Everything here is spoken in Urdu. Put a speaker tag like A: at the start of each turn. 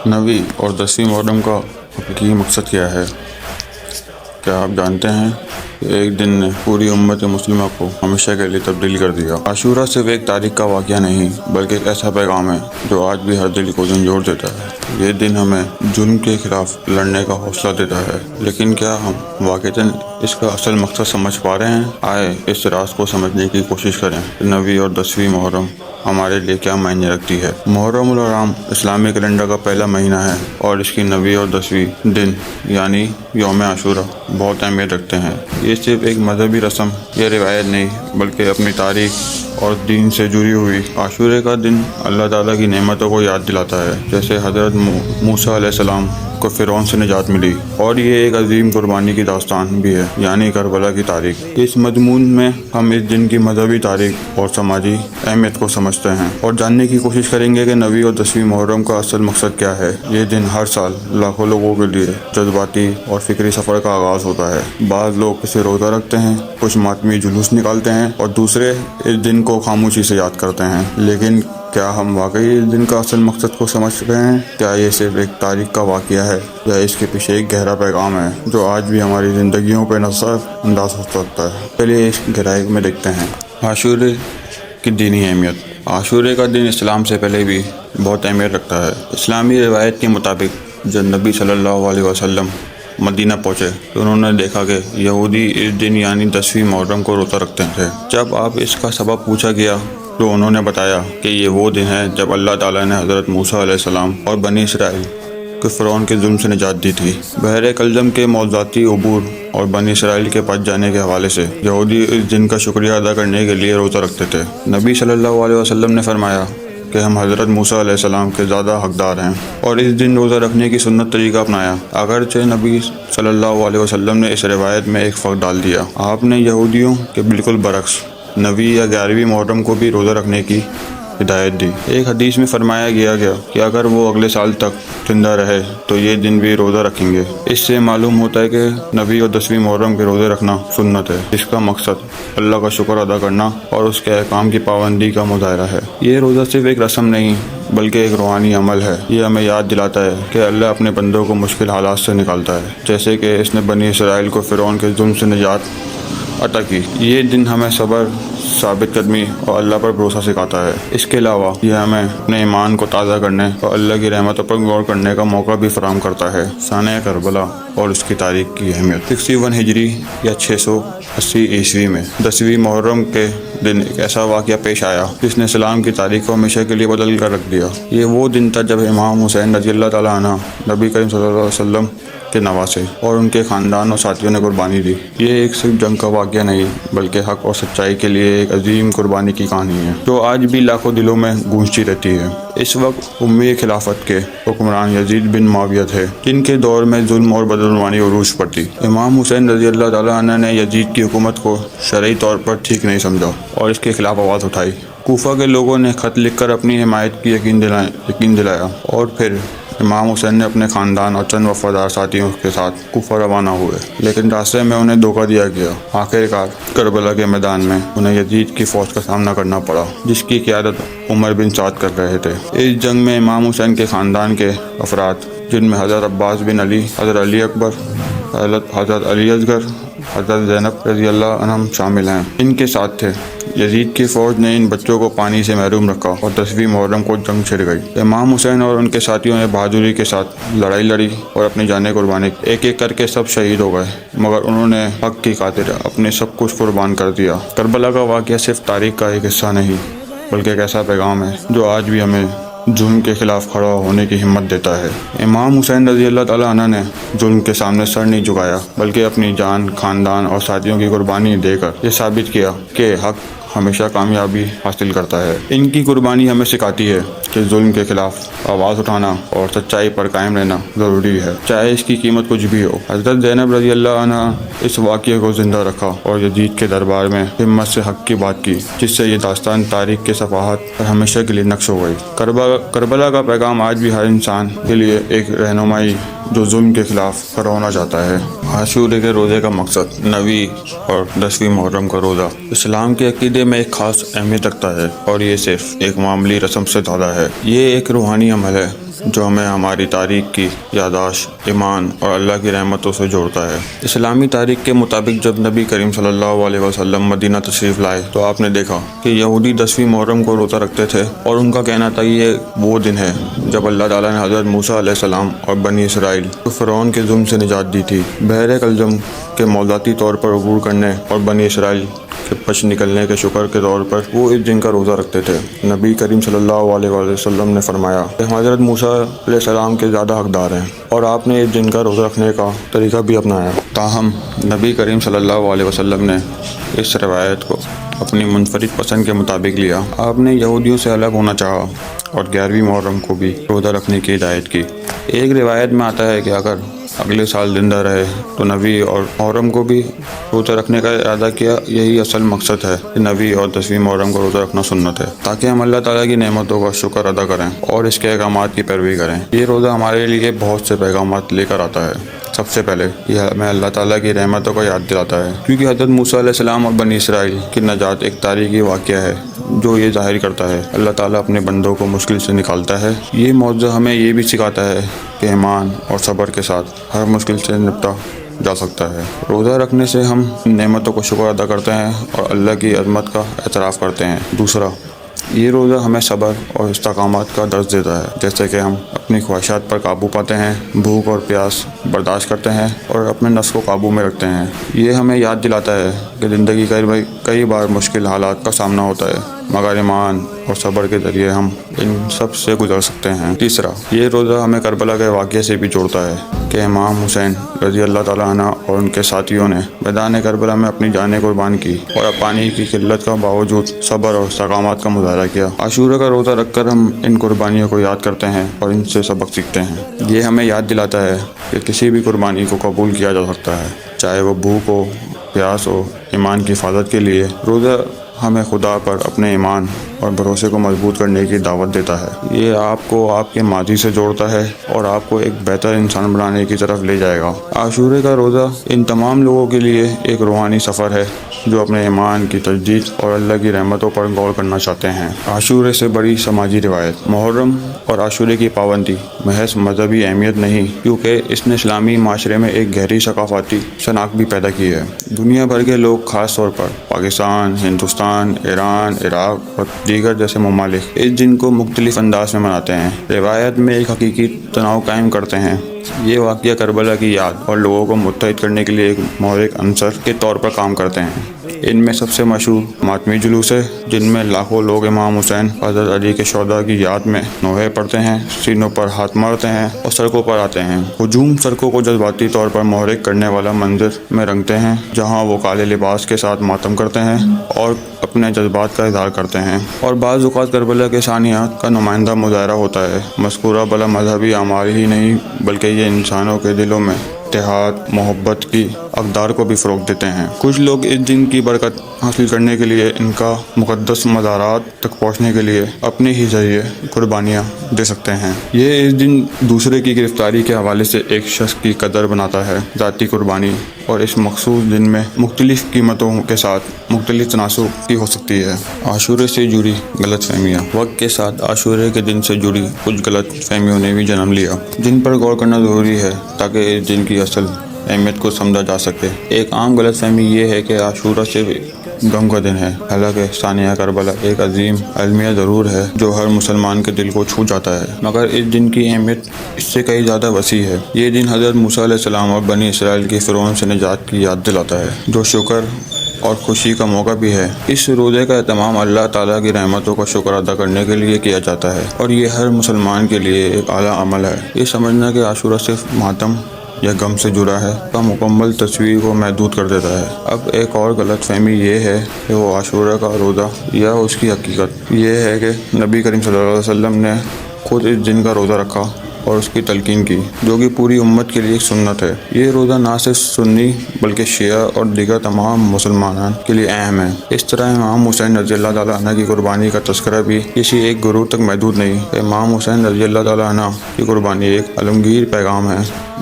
A: نویں اور 10ویں محرم کا حقیقی مقصد کیا ہے؟ کیا آپ جانتے ہیں کہ ایک دن نے پوری امت مسلمہ کو ہمیشہ کے لیے تبدیل کر دیا؟ عاشورہ صرف ایک تاریخ کا واقعہ نہیں بلکہ ایک ایسا پیغام ہے جو آج بھی ہر دل کو جھنجھوڑ دیتا ہے۔ یہ دن ہمیں ظلم کے خلاف لڑنے کا حوصلہ دیتا ہے، لیکن کیا ہم واقعتاً اس کا اصل مقصد سمجھ پا رہے ہیں؟ آئے اس راز کو سمجھنے کی کوشش کریں کہ نویں اور 10ویں محرم ہمارے لیے کیا معنی رکھتی ہے۔ محرم الحرام اسلامی کیلنڈر کا پہلا مہینہ ہے اور اس کی 9ویں اور 10ویں دن یعنی یوم عاشورہ بہت اہمیت رکھتے ہیں۔ یہ صرف ایک مذہبی رسم یا روایت نہیں بلکہ اپنی تاریخ اور دین سے جڑی ہوئی۔ عاشورے کا دن اللہ تعالیٰ کی نعمتوں کو یاد دلاتا ہے، جیسے حضرت موسیٰ علیہ السلام کو فرعون سے نجات ملی، اور یہ ایک عظیم قربانی کی داستان بھی ہے، یعنی کربلا کی تاریخ۔ اس مضمون میں ہم اس دن کی مذہبی تاریخ اور سماجی اہمیت کو سمجھتے ہیں اور جاننے کی کوشش کریں گے کہ 9ویں اور 10ویں محرم کا اصل مقصد کیا ہے۔ یہ دن ہر سال لاکھوں لوگوں کے لیے جذباتی اور فکری سفر کا آغاز ہوتا ہے۔ بعض لوگ اسے روزہ رکھتے ہیں، کچھ ماتمی جلوس نکالتے ہیں اور دوسرے اس دن کو خاموشی سے یاد کرتے ہیں۔ لیکن کیا ہم واقعی اس دن کا اصل مقصد کو سمجھ رہے ہیں؟ کیا یہ صرف ایک تاریخ کا واقعہ ہے یا اس کے پیچھے ایک گہرا پیغام ہے جو آج بھی ہماری زندگیوں پہ نظر انداز ہو سکتا ہے؟ چلیے اس گہرائی میں دیکھتے ہیں۔ عاشورے کی دینی اہمیت۔ عاشورے کا دن اسلام سے پہلے بھی بہت اہمیت رکھتا ہے۔ اسلامی روایت کے مطابق جب نبی صلی اللہ علیہ وسلم مدینہ پہنچے تو انہوں نے دیکھا کہ یہودی اس دن یعنی 10ویں محرم کو روزہ رکھتے تھے۔ جب آپ اس کا سبب پوچھا گیا تو انہوں نے بتایا کہ یہ وہ دن ہے جب اللہ تعالیٰ نے حضرت موسیٰ علیہ السلام اور بنی اسرائیل کو فرعون کے ظلم سے نجات دی تھی۔ بحر کلزم کے معجزاتی عبور اور بنی اسرائیل کے بچ جانے کے حوالے سے یہودی اس دن کا شکریہ ادا کرنے کے لیے روزہ رکھتے تھے۔ نبی صلی اللہ علیہ وسلم نے فرمایا کہ ہم حضرت موسیٰ علیہ السلام کے زیادہ حقدار ہیں اور اس دن روزہ رکھنے کی سنت طریقہ اپنایا، اگرچہ نبی صلی اللہ علیہ وسلم نے اس روایت میں ایک فرق ڈال دیا۔ آپ نے یہودیوں کے بالکل برعکس 9ویں یا 11ویں محرم کو بھی روزہ رکھنے کی ہدایت دی۔ ایک حدیث میں فرمایا گیا کہ اگر وہ اگلے سال تک زندہ رہے تو یہ دن بھی روزہ رکھیں گے۔ اس سے معلوم ہوتا ہے کہ 9ویں اور 10ویں محرم کے روزے رکھنا سنت ہے، جس کا مقصد اللہ کا شکر ادا کرنا اور اس کے احکام کی پابندی کا مظاہرہ ہے۔ یہ روزہ صرف ایک رسم نہیں بلکہ ایک روحانی عمل ہے۔ یہ ہمیں یاد دلاتا ہے کہ اللہ اپنے بندوں کو مشکل حالات سے نکالتا ہے، جیسے کہ اس نے بنی اسرائیل کو فرعون کے ظلم سے نجات عطا کی۔ یہ دن ہمیں صبر، ثابت قدمی اور اللہ پر بھروسہ سکھاتا ہے۔ اس کے علاوہ یہ ہمیں اپنے ایمان کو تازہ کرنے اور اللہ کی رحمتوں پر غور کرنے کا موقع بھی فراہم کرتا ہے۔ سانحہ کربلا اور اس کی تاریخ کی اہمیت۔ 61 ہجری یا 680 عیسوی میں 10ویں محرم کے دن ایک ایسا واقعہ پیش آیا جس نے اسلام کی تاریخ کو ہمیشہ کے لیے بدل کر رکھ دیا۔ یہ وہ دن تھا جب امام حسین رضی اللہ تعالیٰ عنہ نبی کریم صلی اللہ علیہ وسلم کے نواسے اور ان کے خاندان اور ساتھیوں نے قربانی دی۔ یہ ایک صرف جنگ کا واقعہ نہیں بلکہ حق اور سچائی کے لیے ایک عظیم قربانی کی کہانی ہے جو آج بھی لاکھوں دلوں میں گونجتی رہتی ہے۔ اس وقت امی خلافت کے حکمران یزید بن معاویہ تھے، جن کے دور میں ظلم اور بدعنوانی عروج پر تھی۔ امام حسین رضی اللہ تعالیٰ عنہ نے یزید کی حکومت کو شرعی طور پر ٹھیک نہیں سمجھا اور اس کے خلاف آواز اٹھائی۔ کوفہ کے لوگوں نے خط لکھ کر اپنی حمایت کی یقین دلایا اور پھر امام حسین نے اپنے خاندان اور چند وفادار ساتھیوں کے ساتھ کوفہ روانہ ہوئے، لیکن راستے میں انہیں دھوکہ دیا گیا۔ آخرکار کربلا کے میدان میں انہیں یزید کی فوج کا سامنا کرنا پڑا، جس کی قیادت عمر بن سعد کر رہے تھے۔ اس جنگ میں امام حسین کے خاندان کے افراد، جن میں حضرت عباس بن علی، حضرت علی اکبر، حضرت علی اصغر، حضرت زینب رضی اللہ عنہم شامل ہیں، ان کے ساتھ تھے۔ یزید کی فوج نے ان بچوں کو پانی سے محروم رکھا اور 10ویں محرم کو جنگ چھڑ گئی۔ امام حسین اور ان کے ساتھیوں نے بہادری کے ساتھ لڑائی لڑی اور اپنی جانیں قربانی کی۔ ایک ایک کر کے سب شہید ہو گئے، مگر انہوں نے حق کی خاطر اپنے سب کچھ قربان کر دیا۔ کربلا کا واقعہ صرف تاریخ کا ایک حصہ نہیں بلکہ ایک ایسا پیغام ہے جو آج بھی ہمیں ظلم کے خلاف کھڑا ہونے کی ہمت دیتا ہے۔ امام حسین رضی اللہ تعالیٰ عنہ نے ظلم کے سامنے سر نہیں جھکایا بلکہ اپنی جان، خاندان اور ساتھیوں کی قربانی دے کر یہ ثابت کیا کہ حق ہمیشہ کامیابی حاصل کرتا ہے۔ ان کی قربانی ہمیں سکھاتی ہے کہ ظلم کے خلاف آواز اٹھانا اور سچائی پر قائم رہنا ضروری ہے، چاہے اس کی قیمت کچھ بھی ہو۔ حضرت زینب رضی اللہ عنہ اس واقعے کو زندہ رکھا اور یزید کے دربار میں ہمت سے حق کی بات کی، جس سے یہ داستان تاریخ کے صفحات پر ہمیشہ کے لیے نقش ہو گئی۔ کربلا کا پیغام آج بھی ہر انسان کے لیے ایک رہنمائی جو ظلم کے خلاف کھڑا ہونا چاہتا ہے۔ عاشورے کے روزے کا مقصد۔ 9ویں اور 10ویں محرم کا روزہ اسلام کے عقیدے میں ایک خاص اہمیت رکھتا ہے اور یہ صرف ایک معمولی رسم سے زیادہ ہے۔ یہ ایک روحانی عمل ہے جو ہمیں ہماری تاریخ کی یادداشت، ایمان اور اللہ کی رحمتوں سے جوڑتا ہے۔ اسلامی تاریخ کے مطابق جب نبی کریم صلی اللہ علیہ وسلم مدینہ تشریف لائے تو آپ نے دیکھا کہ یہودی 10ویں محرم کو روزہ رکھتے تھے، اور ان کا کہنا تھا یہ وہ دن ہے جب اللہ تعالیٰ نے حضرت موسیٰ علیہ السلام اور بنی اسرائیل کو فرعون کے ظلم سے نجات دی تھی۔ بحر کلزم کے موضوعاتی طور پر عبور کرنے اور بنی اسرائیل کے بچ نکلنے کے شکر کے طور پر وہ اس دن کا روزہ رکھتے تھے۔ نبی کریم صلی اللہ علیہ وسلم نے فرمایا کہ حضرت موسیٰ علیہ السلام کے زیادہ حقدار ہیں، اور آپ نے اس دن کا روزہ رکھنے کا طریقہ بھی اپنایا۔ تاہم نبی کریم صلی اللہ علیہ وسلم نے اس روایت کو اپنی منفرد پسند کے مطابق لیا۔ آپ نے یہودیوں سے الگ ہونا چاہا اور 11ویں محرم کو بھی روزہ رکھنے کی ہدایت کی۔ ایک روایت میں آتا ہے کہ اگر اگلے سال زندہ رہے تو 9ویں اور محرم کو بھی روزہ رکھنے کا ارادہ کیا۔ یہی اصل مقصد ہے کہ 9ویں اور 10ویں محرم کو روزہ رکھنا سنت ہے، تاکہ ہم اللہ تعالیٰ کی نعمتوں کا شکر ادا کریں اور اس کے احکامات کی پیروی کریں۔ یہ روزہ ہمارے لیے بہت سے پیغامات لے کر آتا ہے۔ سب سے پہلے یہ ہمیں اللہ تعالیٰ کی رحمتوں کو یاد دلاتا ہے، کیونکہ حضرت موسیٰ علیہ السلام اور بنی اسرائیل کی نجات ایک تاریخی واقعہ ہے جو یہ ظاہر کرتا ہے اللہ تعالیٰ اپنے بندوں کو مشکل سے نکالتا ہے۔ یہ موضوع ہمیں یہ بھی سکھاتا ہے کہ ایمان اور صبر کے ساتھ ہر مشکل سے نپٹا جا سکتا ہے۔ روزہ رکھنے سے ہم نعمتوں کو شکر ادا کرتے ہیں اور اللہ کی عظمت کا اعتراف کرتے ہیں۔ دوسرا، یہ روزہ ہمیں صبر اور استقامت کا درس دیتا ہے، جیسے کہ ہم اپنی خواہشات پر قابو پاتے ہیں، بھوک اور پیاس برداشت کرتے ہیں اور اپنے نفس کو قابو میں رکھتے ہیں۔ یہ ہمیں یاد دلاتا ہے کہ زندگی کئی بار مشکل حالات کا سامنا ہوتا ہے، مگر ایمان اور صبر کے ذریعے ہم ان سب سے گزر سکتے ہیں۔ تیسرا، یہ روزہ ہمیں کربلا کے واقعے سے بھی جوڑتا ہے کہ امام حسین رضی اللہ تعالیٰ عنہ اور ان کے ساتھیوں نے میدان کربلا میں اپنی جانیں قربان کی اور پانی کی قلت کا باوجود صبر اور استقامت کا مظاہرہ کیا۔ عاشورہ کا روزہ رکھ کر ہم ان قربانیوں کو یاد کرتے ہیں اور ان سے سبق سیکھتے ہیں۔ یہ ہمیں یاد دلاتا ہے کہ کسی بھی قربانی کو قبول کیا جا سکتا ہے، چاہے وہ بھوک ہو، پیاس ہو۔ ایمان کی حفاظت کے لیے روزہ ہمیں خدا پر اپنے ایمان اور بھروسے کو مضبوط کرنے کی دعوت دیتا ہے۔ یہ آپ کو آپ کے ماضی سے جوڑتا ہے اور آپ کو ایک بہتر انسان بنانے کی طرف لے جائے گا۔ عاشورے کا روزہ ان تمام لوگوں کے لیے ایک روحانی سفر ہے جو اپنے ایمان کی تجدید اور اللہ کی رحمتوں پر غور کرنا چاہتے ہیں۔ عاشورے سے بڑی سماجی روایت۔ محرم اور عاشورے کی پابندی محض مذہبی اہمیت نہیں، کیونکہ اس نے اسلامی معاشرے میں ایک گہری ثقافتی شناخت بھی پیدا کی ہے۔ دنیا بھر کے لوگ، خاص طور پر پاکستان، ہندوستان، ایران، عراق اور دیگر جیسے ممالک اس دن کو مختلف انداز میں مناتے ہیں، روایت میں ایک حقیقی تناؤ قائم کرتے ہیں۔ یہ واقعہ کربلا کی یاد اور لوگوں کو متحد کرنے کے لیے ایک محرک عنصر کے طور پر کام کرتے ہیں۔ ان میں سب سے مشہور ماتمی جلوس ہے، جن میں لاکھوں لوگ امام حسین حضرت علی کے شہداء کی یاد میں نوحے پڑھتے ہیں، سینوں پر ہاتھ مارتے ہیں اور سڑکوں پر آتے ہیں۔ ہجوم سڑکوں کو جذباتی طور پر محرک کرنے والا منظر میں رنگتے ہیں، جہاں وہ کالے لباس کے ساتھ ماتم کرتے ہیں اور اپنے جذبات کا اظہار کرتے ہیں، اور بعض اوقات کربلا کے ثانیات کا نمائندہ مظاہرہ ہوتا ہے۔ مذکورہ بلا مذہبی اعمال ہی نہیں بلکہ یہ انسانوں کے دلوں میں اتحاد، محبت کی اقدار کو بھی فروغ دیتے ہیں۔ کچھ لوگ اس دن کی برکت حاصل کرنے کے لیے، ان کا مقدس مزارات تک پہنچنے کے لیے اپنے ہی ذریعے قربانیاں دے سکتے ہیں۔ یہ اس دن دوسرے کی گرفتاری کے حوالے سے ایک شخص کی قدر بناتا ہے۔ ذاتی قربانی اور اس مخصوص دن میں مختلف قیمتوں کے ساتھ مختلف تناسب کی ہو سکتی ہے۔ عاشورے سے جڑی غلط فہمیاں۔ وقت کے ساتھ عاشورے کے دن سے جڑی کچھ غلط فہمیوں نے بھی جنم لیا، جن پر غور کرنا ضروری ہے تاکہ اس دن کی اصل اہمیت کو سمجھا جا سکے۔ ایک عام غلط فہمی یہ ہے کہ عاشورہ صرف غم کا دن ہے، حالانکہ ثانیہ کربلا ایک عظیم المیہ ضرور ہے جو ہر مسلمان کے دل کو چھو جاتا ہے، مگر اس دن کی اہمیت اس سے کئی زیادہ وسیع ہے۔ یہ دن حضرت موسیٰ علیہ السلام اور بنی اسرائیل کی فرعون سے نجات کی یاد دلاتا ہے، جو شکر اور خوشی کا موقع بھی ہے۔ اس روزے کا اہتمام اللہ تعالیٰ کی رحمتوں کا شکر ادا کرنے کے لیے کیا جاتا ہے، اور یہ ہر مسلمان کے لیے ایک اعلیٰ عمل ہے۔ یہ سمجھنا کہ عاشورہ صرف ماتم یا غم سے جڑا ہے کا مکمل تصویر کو محدود کر دیتا ہے۔ اب ایک اور غلط فہمی یہ ہے کہ وہ عاشورہ کا روزہ یا اس کی حقیقت یہ ہے کہ نبی کریم صلی اللہ علیہ وسلم نے خود اس دن کا روزہ رکھا اور اس کی تلقین کی، جو کہ پوری امت کے لیے ایک سنت ہے۔ یہ روزہ نہ صرف سنی بلکہ شیعہ اور دیگر تمام مسلمانان کے لیے اہم ہے۔ اس طرح امام حسین رضی اللہ تعالیٰ عنہ کی قربانی کا تذکرہ بھی کسی ایک گروہ تک محدود نہیں۔ امام حسین رضی اللہ تعالیٰ عنہ کی قربانی ایک عالمگیر پیغام ہے